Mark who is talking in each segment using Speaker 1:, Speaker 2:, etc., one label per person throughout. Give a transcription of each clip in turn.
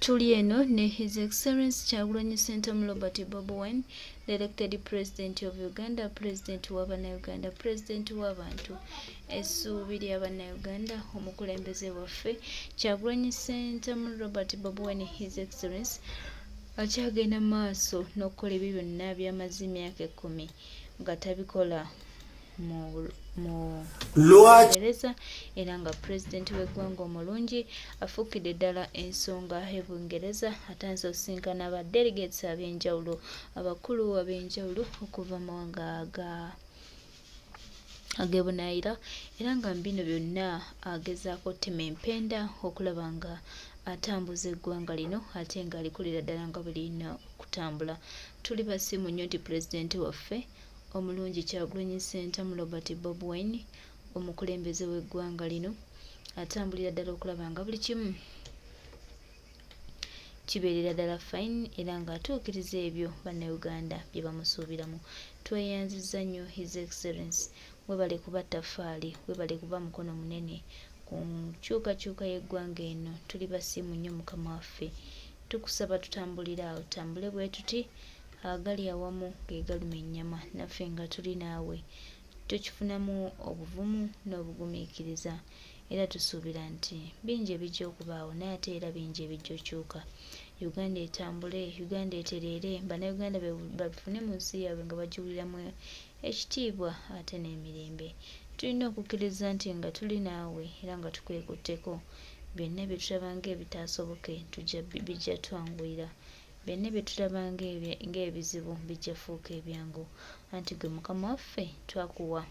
Speaker 1: tuli eno ne His Excellency Kyagulanyi Ssentamu Robert Bobi Wine, the elected President of Uganda, President w'Abannayuganda, President w'abantu, essuubi ly'Abannayuganda, omukulembeze waffe Kyagulanyi Ssentamu Robert Bobi Wine, His Excellency akyagenda maaso n'okukola ebyo byonna by'amaze emyaka 10 nga tabikola mu Bungereza era nga pulezidenti w'eggwanga omulungi afuukidde ddala ensonga y'Obungereza atanze okusinkana aba delegates ab'enjawulo abakulu ab'enjawulo okuva mu mawanga ag'ebunaayira era nga bino byonna agezaako ottima empenda okulaba nga atambuza eggwanga lino ate nga alikulira ddala nga bwe lirina okutambula. Tuli basiimu nnyo nti pulezidenti waffe omulungi Kyagulanyi Ssentamu Robert Bobi Wine omukulembeze w'eggwanga lino atambulira ddala okulaba nga buli kimu kibeerera ddala fine era ng'atuukiriza ebyo bannayuganda bye bamusuubiramu. Tweyanzizza nnyo His Excellency, webale kuba ttaffaali, webale kuba mukono munene ku nkyukakyuka y'eggwanga eno. Tuli basiimu nnyo mukama waffe, tukusaba tutambulire awo, tutambule bwe tuti agali awamu ge galuma ennyama, naffe nga tuli naawe tukifunamu obuvumu n'obugumiikiriza era tusuubira nti bingi ebijja okubaawo naye ate era bingi ebijja okyuka. Uganda etambule, Uganda etereere, bannayuganda bafune mu nsi yaabwe nga bagiwuliramu ekitiibwa ate n'emirembe. Tulina okukkiriza nti nga tuli naawe era nga tukwekutteko, byonna bye tulaba ng'ebitaasoboke bijja twanguyira, byonna bye tulaba ng'ebizibu bijja fuuka ebyangu, anti gwe mukama waffe twakuwa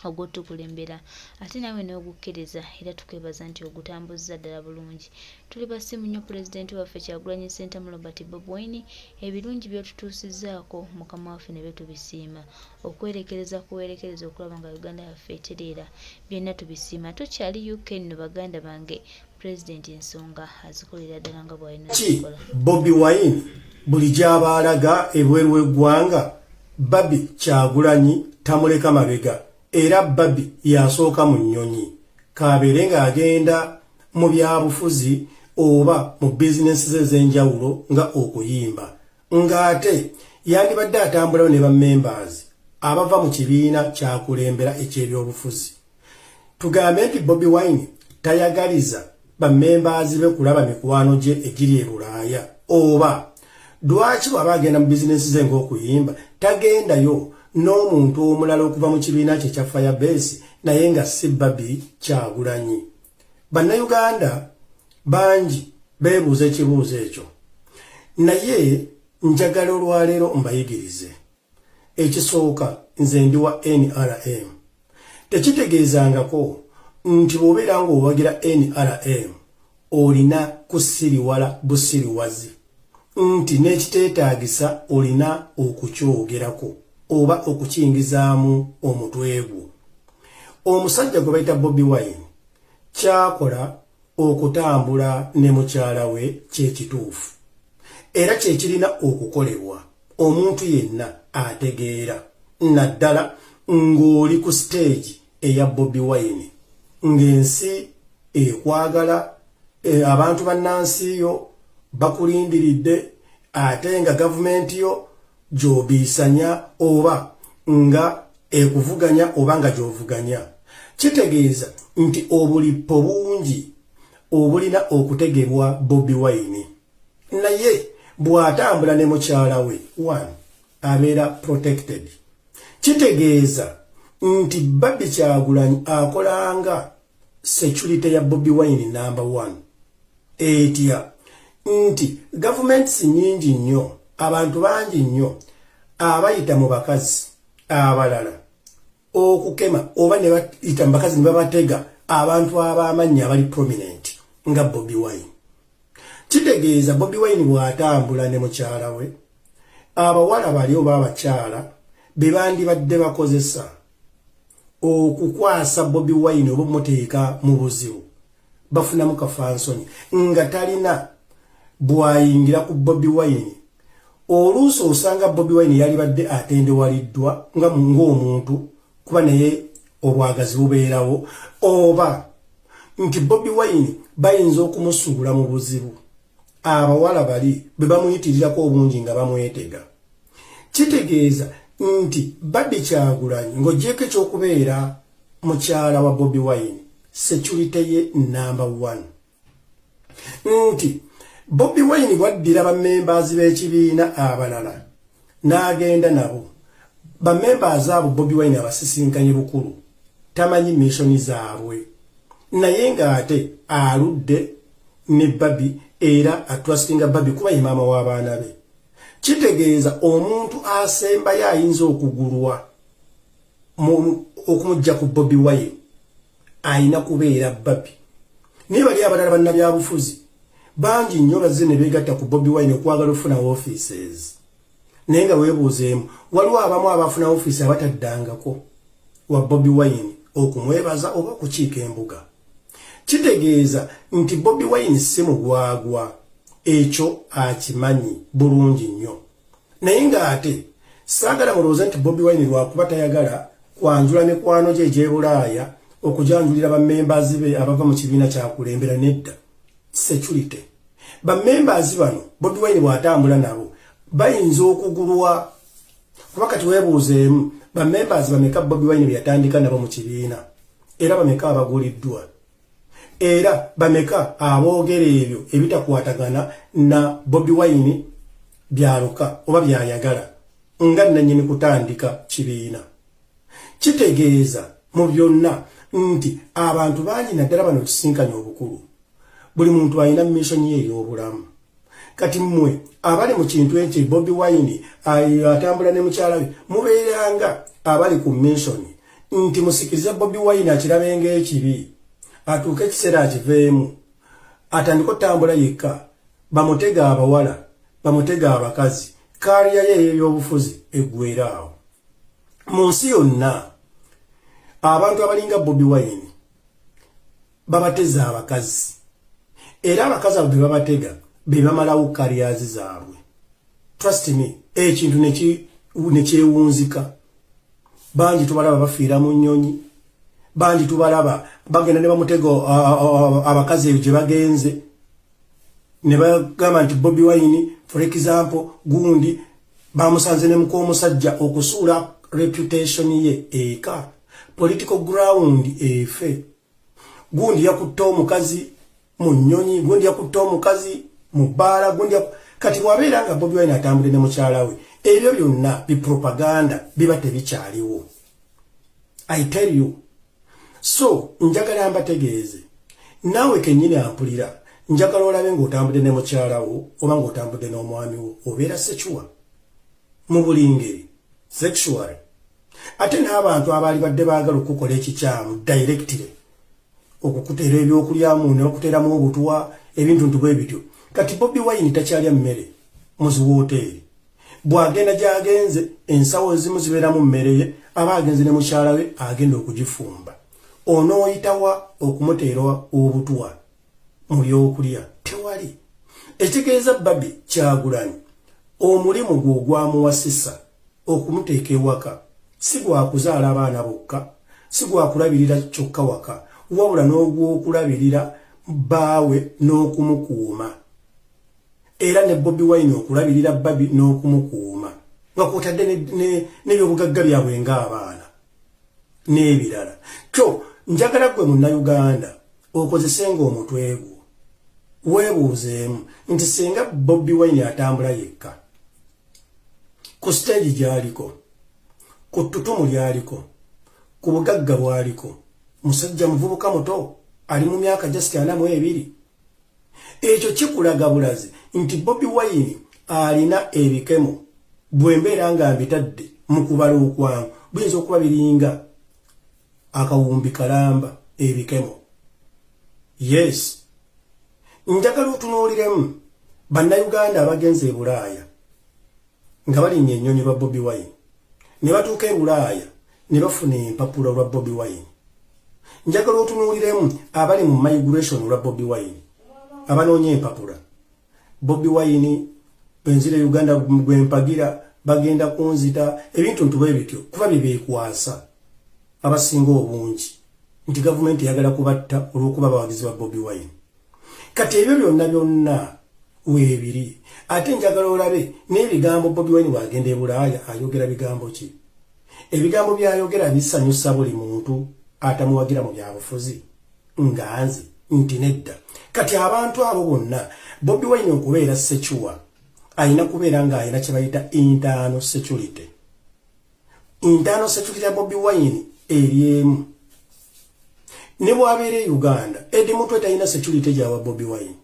Speaker 1: ogw'otukulembera ate naawe n'ogukkiriza era tukwebaza nti ogutambuzza ddala bulungi. Tuli basiimu nnyo pulezidenti waffe Kyagulanyi Ssentamu Robert Bobi Wine, ebirungi by'otutuusizzaako mukama waffe ne bye tubisiima, okwerekereza kuwerekereza okulaba nga Uganda yaffe etereera, byonna tubisiima. Tokyali UK nno baganda bange, pulezidenti ensonga azikolera ddala nga bw'alina okukola.
Speaker 2: Bobi Wine buli gy'abaalaga ebweru w'eggwanga, Babi Kyagulanyi tamuleka mabega era Babi yasooka mu nnyonyi, kabeere ng'agenda mu byabufuzi oba mu bizinesi ze ez'enjawulo nga okuyimba, ng'ate yandibadde atambulayo ne bammembers abava mu kibiina kyakulembera eky'ebyobufuzi. Tugambe nti Bobi Wine tayagaliza bammembers be kulaba mikwano gye egiri e Bulaaya, oba lwaki bw'aba agenda mu bizinesi ze ng'okuyimba tagendayo n'omuntu omulala okuva mu kibiina kye kya Firebase naye nga si Babi Kyagulanyi? Bannayuganda bangi beebuuza ekibuuzo ekyo, naye njagala olwaleero mbayigirize. Ekisooka, nze ndi wa NRM. Tekitegeezangako nti bw'obeera ng'owagira NRM olina kusiriwala busiriwazi, nti n'ekiteetaagisa olina okukyogerako oba okukiyingizaamu omutwe gwo. Omusajja gwe bayita Bobi Wine kyakola okutambula ne mukyala we kyekituufu era kyekirina okukolebwa omuntu yenna ategeera, naddala ng'oli ku stage eya Bobi Wine, ng'ensi ekwagala, abantu bannansi yo bakulindiridde, ate nga gavumenti yo gy'obiisanya oba nga ekuvuganya oba nga gy'ovuganya. Kitegeeza nti obulippo bungi obulina okutegebwa Bobi Wine, naye bw'atambula ne mukyala we, one, abeera protected. Kitegeeza nti Babi Kyagulanyi akolanga security ya Bobi Wine number 1. Etya nti governments nyingi nnyo, abantu bangi nnyo abayita mu bakazi abalala okukema oba ne bayita mu bakazi ne babatega abantu ab'amannya abali prominent nga Bobi Wine. Kitegeeza Bobi Wine bw'atambula ne mukyala we, abawala bali oba abakyala be bandibadde bakozesa okukwasa Bobi Wine oba muteeka mu buzibu bafunamu kafansoni nga talina bw'ayingira ku Bobi Wine. Oluusi osanga Bobi Wine yalibadde atendewaliddwa ng'omuntu kuba naye obwagazi bubeerawo, oba nti Bobi Wine bayinza okumusuula mu buzibu abawala bali bwe bamuyitirirako obungi nga bamwetega. Kitegeeza nti Barbie Kyagulanyi ng'ogyeko ekyokubeera mukyala wa Bobi Wine, security ye number 1. Nti Bobi Wine bwaddira bammembazi b'ekibiina abalala n'agenda nabo. Bammembazi abo Bobi Wine abasisinkanye bukulu, tamanyi missioni zaabwe, naye ng'ate aludde ne Barbie era atrustinga Barbie kuba ye maama w'abaana be. Kitegeeza omuntu asembayo ayinza okugulwa okumujja ku Bobi Wine ayina kubeera Barbie. Naye bali abalala bannabyabufuzi bangi nnyo bazze ne beegatta ku Bobi Wine okwagala okufuna offices. Naye nga weebuuzeemu waliwo abamu abafuna office abataddangako wa Bobi Wine okumwebaza oba okukiika embuga. Kitegeeza nti Bobi Wine si mugwagwa, ekyo akimanyi bulungi nnyo. Naye ng'ate saagala mulowooza nti Bobi Wine lwakuba tayagala kwanjula mikwano gye egy'Ebulaaya okujanjulira bammembazi be abava mu kibiina kyakulembera, nedda. Security bammembazi bano Bobi Wine bw'atambula nabo bayinza okugulwa. Kuba kati weebuuzeemu bammembazi bameka Bobi Wine bye yatandika nabo mu kibiina, era bameka abaguliddwa, era bameka aboogera ebyo ebitakwatagana na Bobi Wine byaluka oba byayagala nga nannyini kutandika kibiina. Kitegeeza mu byonna nti abantu bangi naddala bano kisinkanya obukulu, buli muntu alina mission ye ey'obulamu. Kati mmwe abali mu kintu ekyo Bobi Wine atambula ne mukyala we mubeeranga abali ku mission nti musikiriza Bobi Wine akirabenga ekibi, atuuke ekiseera akiveemu, atandika otambula yekka, bamutega abawala, bamutega abakazi, kaaliya ye ey'obufuzi eggweeraawo. Mu nsi yonna abantu abalinga Bobi Wine babateza abakazi, era abakazi abo be babatega be bamalawo careers zaabwe. Trust me, ekintu nekyewunzika. Bangi tubalaba bafiira mu nnyonyi, bangi tubalaba bagenda ne bamutega abakazi ebyo gye bagenze ne bagamba nti Bobi Wine for example gundi bamusanze ne muk'omusajja okusuula reputation ye eka, political ground efe. Gundi yakutta omukazi mu nnyonyi, gundi yakutta omukazi mu bbaala, gundi kati bwabeera nga Bobi Wine atambule ne mukyala we, ebyo byonna bipropaganda biba tebikyaliwo. I tell you. So njagala mbategeeze naawe kennyini ampulira, njagala olabe ng'otambudde ne mukyala wo oba ng'otambudde n'omwami wo, obeera sekiwa mu buli ngeri, sexual. Ate n'abantu abaali badde baagala okukola ekikyamu directly, okukuteera ebyokulyamu n'okuteeramu obutwa, ebintu ntu bwe bityo. Kati Bobi Wine takyalya mmere mu ziwooteeri. Bw'agenda gy'agenze ensawo ezimu zibeeramu mmere ye, aba agenze ne mukyala we agenda okugifumba. Onooyitawa okumuteera obutwa mu byokulya tewali. Ekitegeeza Barbie Kyagulanyi omulimu gwe ogwamuwasisa okumuteeka ewaka si gwa kuzaala abaana bokka, si gwa kulabirira kyokka waka, wabula n'ogw'okulabirira bbaawe n'okumukuuma, era ne Bobi Wine okulabirira Barbie n'okumukuuma, nga kw'otadde n'ebyobugagga byabwe ng'abaana n'ebirala. Kyo njagala gwe munnayuganda okozesenga omutwe gwo weebuuzeemu nti singa Bobi Wine atambula yekka ku stage gy'aliko, ku ttutumu ly'aliko, ku bugagga bw'aliko, musajja muvubuka muto ali mu myaka just 42, ekyo kikulaga bulazi nti Bobi Wine alina ebikemo bw'embeera nga mbitadde mu kubala okwangu biyinza okuba biringa akawumbi kalamba ebikemo. Yes, njagala otunuuliremu bannayuganda abagenze e Bulaaya nga balinnya ennyonyi lwa Bobi Wine ne batuuka e Bulaaya ne bafuna empapula lwa Bobi Wine. Njagala otunuuliremu abali mu migration lwa Bobi Wine abanoonya empapula. Bobi Wine bwenzire Uganda gwe mpagira bagenda kunzita ebintu ntubwe bityo kuba bibeekwasa abasinga obungi nti gavumenti yagala kubatta olw'okuba abawagizi ba Bobi Wine. Kati ebyo byonna weebiri ate njagala olabe n'ebigambo Bobi Wine bw'agenda e Bulaaya ayogera bigambo ki ebigambo by'ayogera bisanyusa buli muntu atamuwagira mu byabufuzi nganzi nti nedda kati abantu abo bonna Bobi Wine okubeera secuwa ayina kubeera ng'ayina kye bayita internal security ya Bobi Wine eri emu ne bw'abeera e Uganda Eddie Mutwe talina security gy'awa Bobi Wine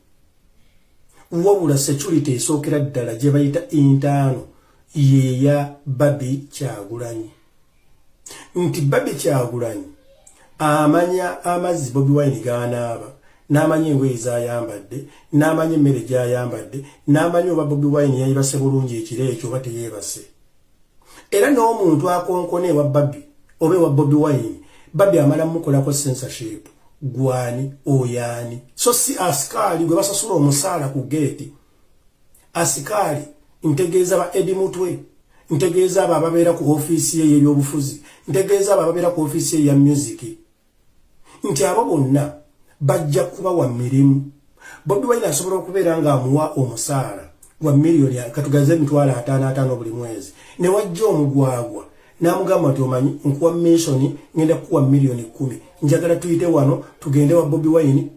Speaker 2: wabula security esookera ddala gye bayita internal yeya Babi Kyagulanyi nti Babi Kyagulanyi amanya amazzi Bobi Wine g'anaaba n'amanya engoye z'ayambadde n'amanya emmere gy'ayambadde n'amanya oba Bobi Wine yayibase bulungi ekiro ekyo oba teyeebase era n'omuntu akonkona ewa Babi oba ewa Bobi Wine Babi amala mukolako censorship gwani oyani so si askali gwe basasula omusaala ku geeti askali ntegeeza ba Eddie Mutwe ntegeeza abo ababeera ku ofiisi ye y'ebyobufuzi ntegeeza abo ababeera ku ofiisi ye ya music nti abo bonna bajja kuba wa mirimu Bobi Wine asobola okubeera ng'amuwa omusaala gwa miliyoni katugaze $55,000 buli mwezi ne wajja omugwagwa n'amugamba nti omanyi nkuwa mention ngenda kuwa $10,000,000 njagala tuyite wano tugende wa Bobi Wine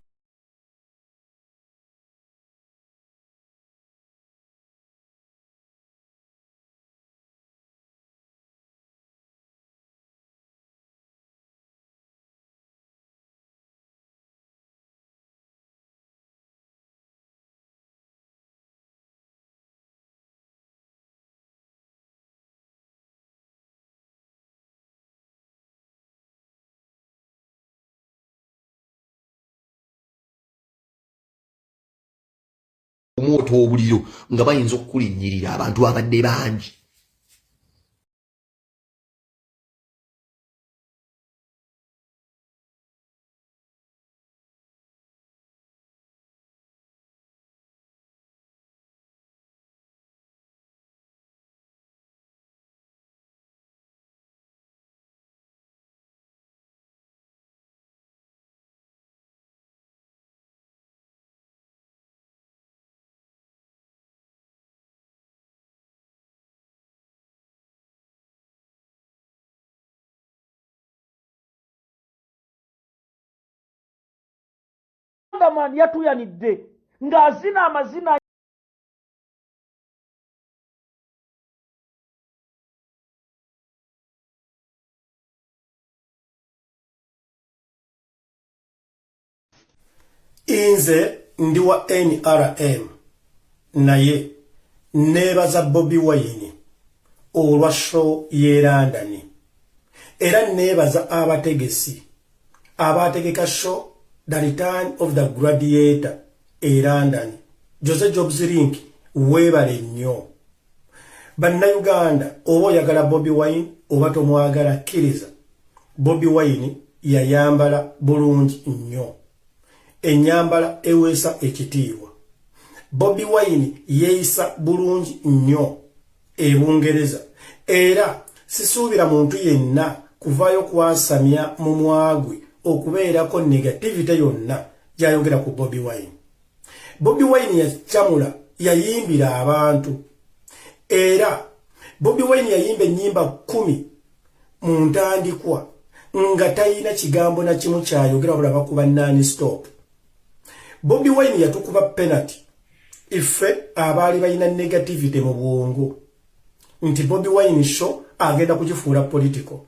Speaker 3: omuoto obuliro nga bayinza okukulinnyirira abantu abadde bangi
Speaker 4: man yatuyanidde ng'azina amazina
Speaker 2: inze ndi wa NRM naye nebaza Bobi Wine olwa show ye London era nebaza abategesi abategeka show The Return of the Gladiator e London Jose Jobs Link webale nnyo bannayuganda oba oyagala Bobi Wine oba tomwagala kkiriza Bobi Wine yayambala bulungi nnyo ennyambala eweesa ekitiibwa Bobi Wine yeeyisa bulungi nnyo e Bungereza era sisuubira muntu yenna kuvaayo kwasamya mu mwagwe okubeerako negativity yonna gyayogera ku Bobi Wine. Bobi Wine yacamula yayimbira abantu era Bobi Wine yayimba ennyimba 10 mu ntandikwa nga tayina kigambo na kimu kyayogera wabula bakuba non stop. Bobi Wine yatukuba penalty ife abaali balina negativity mu bwongo nti Bobi Wine show agenda kugifuula political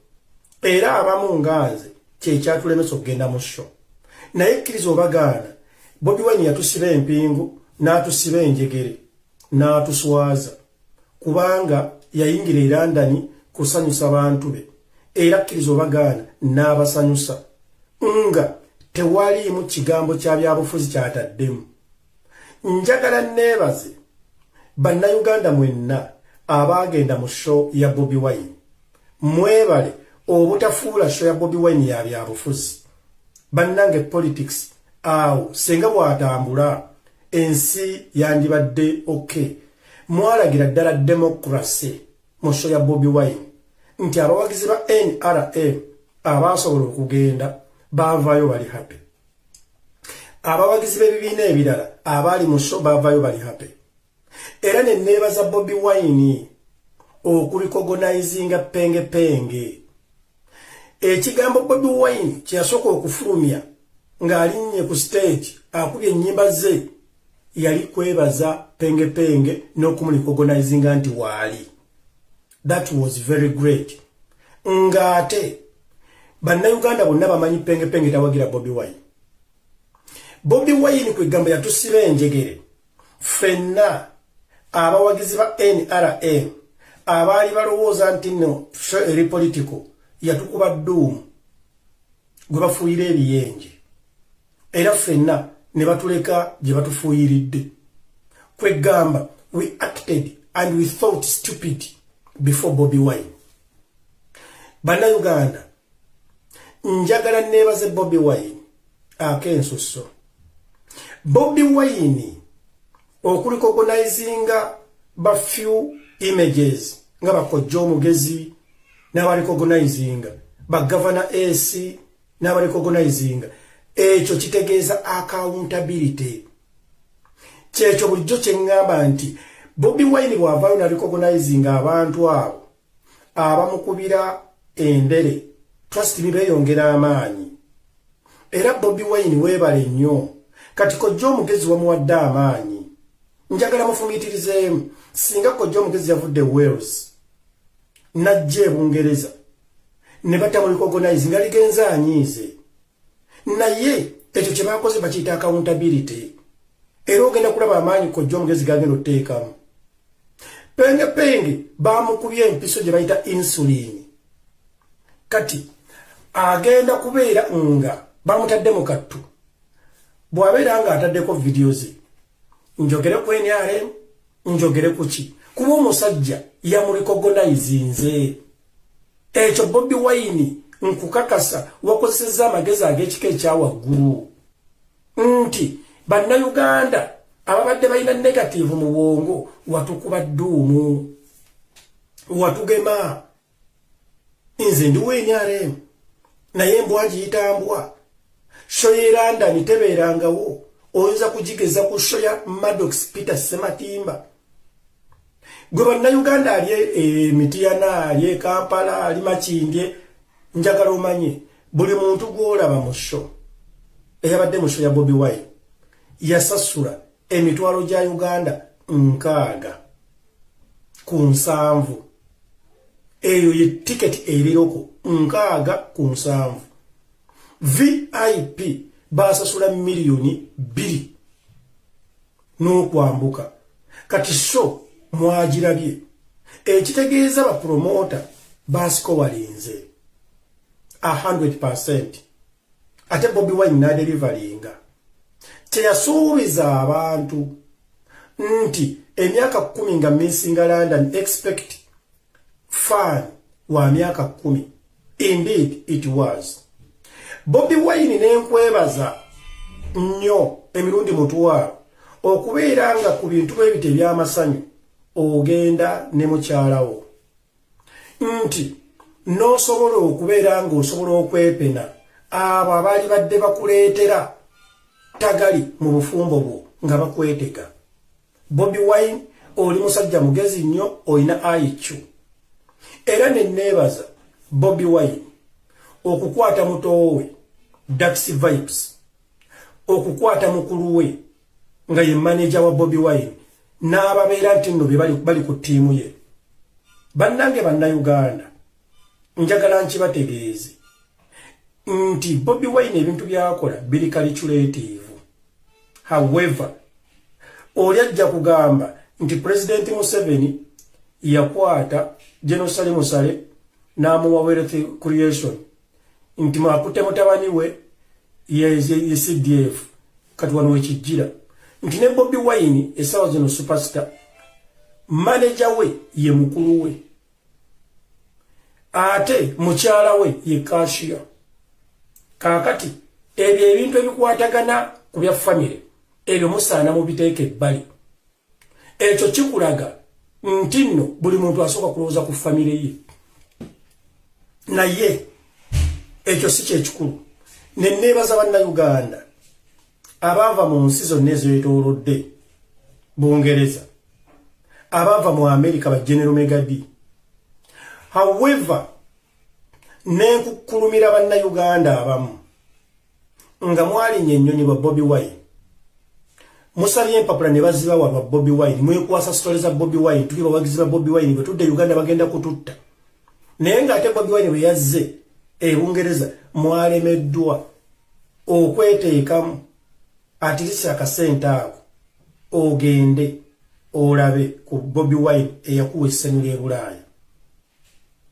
Speaker 2: era abamu nganze kyatulemesa okugenda mu show naye kkiriza obagaana Bobi Wine yatusiba empingu n'atusiba enjegere n'atuswaza kubanga yayingira e London kusanyusa abantu be era kkiriza obagaana n'abasanyusa nga tewaliimu kigambo kya byabufuzi kyataddemu. Njagala neebaze bannayuganda mwenna abaagenda mu show ya Bobi Wine mwebale obutafuula show ya Bobi Wine ya byabufuzi bannange politics awo senga bwatambula ensi yandibadde okay mwalagira ddala democracy mu show ya Bobi Wine nti abawagizi ba NRM abasobola okugenda baavaayo bali happy abawagizi b'ebibiina ebirala abaali mu show bavayo bali happy. Era ne neebaza Bobi Wine okulikogonizinga penge. Ekigambo Bobi Wine kyasooka okufulumya ng'alinnye ku stage akubye ennyimba ze yali kwebaza penge n'okumulikogonizinga nti waali. That was very great. Ngate bannayuganda bonna bamanyi penge tawagira Bobi Wine. Bobi Wine kwegamba yatusiba enjegere. Fenna abawagizi ba NRM abaali balowooza nti no eri political yatukuba dduumu gwe bafuuyira ebiyenje. Era fenna ne batuleka gye batufuuyiridde. Kwegamba we acted and we thought stupid before Bobi Wine. Bannayuganda njagala neebaze Bobi Wine akensusso. Bobi Wine okulikogonizinga ba few images nga bakojja omugezi n'abalikogonizinga ba governor AC n'abalikogonizinga ekyo kitegeeza accountability. Kyekyo bulijjo kye ngamba nti Bobi Wine bw'avaayo n'alikogonizinga abantu abo abamukubira endere trust me beeyongera amaanyi. Era Bobi Wine weebale nnyo kati kojja omugezi wamuwadde amaanyi. Njagala mufumitirizeemu singa kojja omugezi yavudde Wales najja e Bungereza ne batamulikogonaizinga ligenza anyiize. Naye ekyo kye baakoze bakiyita accountability. Era ogenda kulaba amaanyi kojja omugezi gagenda otteekamu. Penge baamukubye empiso gye bayita insulin. Kati agenda kubeera nga bamutadde mu kattu. Bw'abeera nga ataddeko video ze njogere ku NRM njogere ku ki kuba omusajja yamulikogonaizinze. Ekyo Bobi Wine nkukakasa wakozesezza amagezi ag'ekika ekyawaggulu nti bannayuganda ababadde balina negative mu bwongo watukuba dduumu watugema. Nze ndi NRM naye embwa giyitambwa. Show ye London tebeerangawo oyinza kugigeza ku show ya Maddox Peter Sematimba. Gwe bannayuganda ali Mityana ali Kampala ali Makindye njagala omanye buli muntu gw'olaba mu show eyabadde mu show ya Bobi Wine yasasula emitwalo gya Uganda 6 ku 7. Eyo ye ticket eriroko 6 ku 7. VIP basasula milioni 2 n'okwambuka. Kati show mwagirabye ekitegeeza ba promoter basiko walinze 100%. Ate Bobi Wine n'adeliveringa teyasuubiza abantu nti emyaka 10 nga missinga London expect fan wa myaka 10. Indeed it was. Bobi Wine n'enkwebaza nnyo emirundi mutwalo okubeera nga ku bintu ebite by'amasanyu ogenda ne mukyalawo nti n'osobola okubeera nga osobola okwepena abo abaali badde bakuleetera tagali mu bufumbo bwo nga bakwetega. Bobi Wine oli musajja mugezi nnyo olina IQ. Era ne neebaza Bobi Wine okukwata mutowe Daxi Vibes okukwata mukulu we nga ye manager wa Bobi Wine n'ababeera nti nno bali ku ttiimu ye. Bannange bannayuganda njagala nkibategeeze nti Bobi Wine ebintu byakola biri calculative. However oli ajja kugamba nti President Museveni yakwata General Musale n'amuwa wealth creation nti mwakute mutabani we ye CDF kati wano wekijjira nti ne Bobi Wine esawa zino superstar manager we ye mukulu we ate mukyala we ye cashier. Kakati ebyo ebintu ebikwatagana ku bya family ebyo musaana mubiteeke ebbali. Ekyo kikulaga nti nno buli muntu asooka kulowooza ku family ye. Naye ekyo si kyekikulu. Ne neebaza bannayuganda abaava mu nsi zonna ezeetoolodde Bungereza, abaava mu America ba General Megadi. However, nenkukulumira bannayuganda abamu nga mwalinya ennyonyi ba Bobi Wine. Musabye empapula ne baziba wa Bobi Wine, mwekwasa stories za Bobi Wine, tukiba bagiziba Bobi Wine bwe tudde Uganda bagenda kututta. Naye ng'ate Bobi Wine bwe yazze Bungereza mwalemeddwa okweteekamu atirisi akasente ako ogende olabe ku Bobi Wine eyakuwa essanyu ly'e Bulaaya.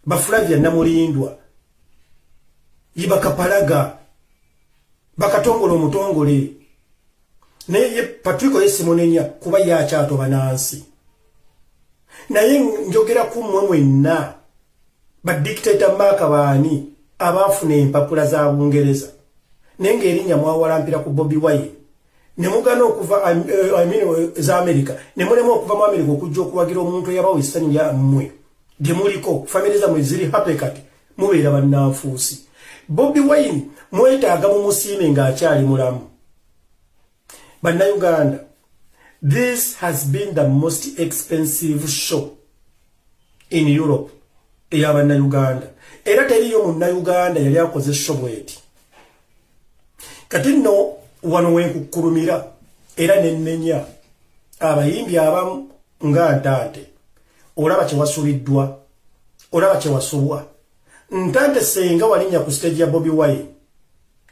Speaker 2: Baflavia Namulindwa, Yibakapalaga, bakatongole omutongole, naye Patrick Simonenya kuba yakyato banansi. Naye njogera ku mmwe mwenna badictator Maka baani abaafuna empapula za Bungereza, naye ng'erinnya mwawalampira ku Bobi Wine. Ne mugana okuva za America, ne mulema okuva mu America okujja okuwagira omuntu eyabawa essanyu lya mmwe gye muliko family zammwe ziri happy kati mubeera bannanfuusi. Bobi Wine mwetaaga mu musiime ng'akyali mulamu. Bannayuganda, this has been the most expensive show in Europe ey'abannayuganda, era teriyo munnayuganda yali akoze show bweti. Kati nno wano wenkukulumira era nennenya abayimbi abamu nga Ntante. Olaba kye wasubiddwa, olaba kye wasubwa. Ntante senga walinnya ku stage ya Bobi Wine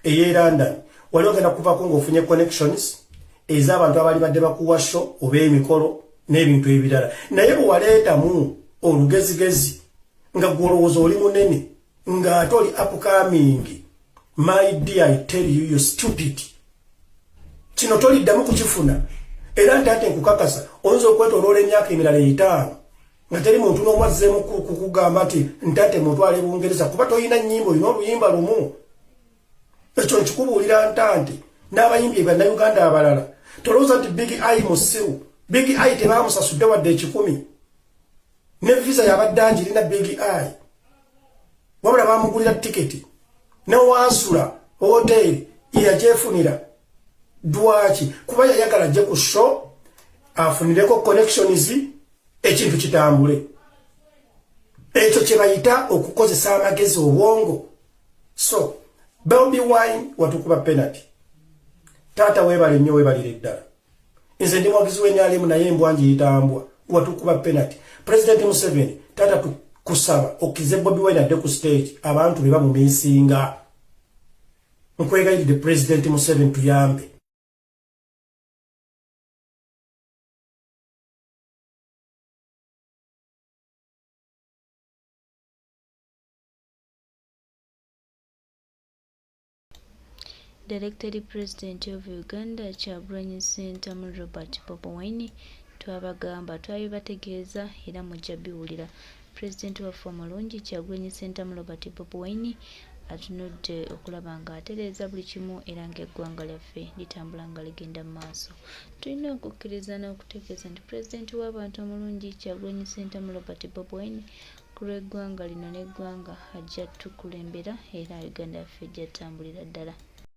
Speaker 2: ey'e London, wali ogenda kuvaako ng'ofunye connections ez'abantu abali badde bakuwa show oba emikolo n'ebintu ebirala. Naye bwe waleetamu olugezigezi nga gwolowooza oli munene ng'ate oli upcoming, my dear, I tell you, you're stupid. Kino toliddamu kukifuna. Era Ntante nkukakasa oyinza okwetoloola emyaka emirala 5 nga teri muntu n'omu azzeemu kukugamba nti Ntante mutwale Bungereza kuba toyina nnyimba, olina oluyimba lumu. Ekyo nkikubuulira Ntante n'abayimbi bannayuganda abalala. Tolowooza nti Big Eye musiru. Big Eye tebaamusasudde wadde 10. Ne visa yabadde angirina Big Eye. Wabula baamugulira tiketi. Ne wansula hoteri yagyefunira. Dwaki kuba yayagala ajje ku show afunireko connections ekintu kitambule. Ekyo kye bayita okukozesa amagezi obwongo. So Bobi Wine watukuba penalty. Taata webale nnyo webalire ddala. Nze ndi mwagizi w'ennyalimu naye embwanji yitambwa. Watukuba penalty. President Museveni taata tukusaba okize Bobi Wine adde ku stage abantu be bamumisinga. Nkwegayiridde President Museveni tuyambe.
Speaker 1: Director President of Uganda Kyagulanyi Ssentamu Robert Bobi Wine twabagamba twabibategeeza era mujja biwulira. President waffe omulungi Kyagulanyi Ssentamu Robert Bobi Wine atunudde okulaba ng'atereeza buli kimu era ng'eggwanga lyaffe litambula nga ligenda mu maaso. Tulina okukkiriza n'okutegeeza nti President w'abantu omulungi Kyagulanyi Ssentamu Robert Bobi Wine ku lw'eggwanga lino n'eggwanga ajja tukulembera era Uganda yaffe ejja tambulira ddala.